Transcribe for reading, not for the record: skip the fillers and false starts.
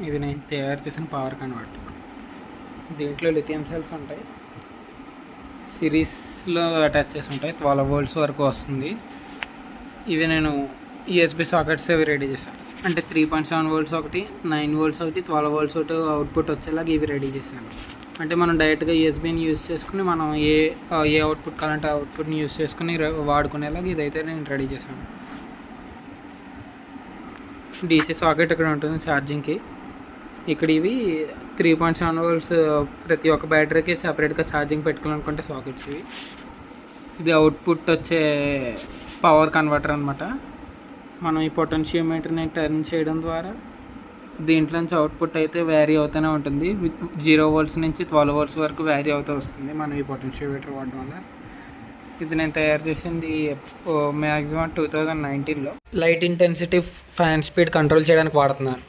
ఇది నేను తయారు చేసిన పవర్ కన్వర్టర్. దీంట్లో లిథియం సెల్స్ ఉంటాయి, సిరీస్లో అటాచ్ చేసి ఉంటాయి. 12 volts వరకు వస్తుంది. ఇవి నేను యూఎస్బి సాకెట్స్ అవి రెడీ చేశాను. అంటే 3.7 volts ఒకటి, 9 volts ఒకటి, 12 volts ఒకటి అవుట్పుట్ వచ్చేలాగా ఇవి రెడీ చేశాను. అంటే మనం డైరెక్ట్గా యూఎస్బీని యూజ్ చేసుకుని మనం ఏ అవుట్పుట్ కావాలంటే ఆ అవుట్పుట్ని యూజ్ చేసుకుని వాడుకునేలాగా ఇదైతే నేను రెడీ చేశాను. డీసీ సాకెట్ ఇక్కడ ఉంటుంది ఛార్జింగ్కి. ఇక్కడ ఇవి 3.7 volts ప్రతి ఒక్క బ్యాటరీకి సపరేట్గా ఛార్జింగ్ పెట్టుకోవాలనుకుంటే సాకెట్స్ ఇవి. ఇది అవుట్పుట్ వచ్చే పవర్ కన్వర్టర్ అనమాట. మనం ఈ పొటెన్షియోమీటర్ని టర్న్ చేయడం ద్వారా దీంట్లో నుంచి అవుట్పుట్ అయితే వ్యారీ అవుతూనే ఉంటుంది. 0 volts నుంచి 12 volts వరకు వ్యారీ అవుతూ వస్తుంది మనం ఈ పొటెన్షియోమీటర్ వాడడం వల్ల. ఇది నేను తయారు చేసింది మ్యాక్సిమం 2019లో. Light intensity fan speed control చేయడానికి వాడుతున్నాను.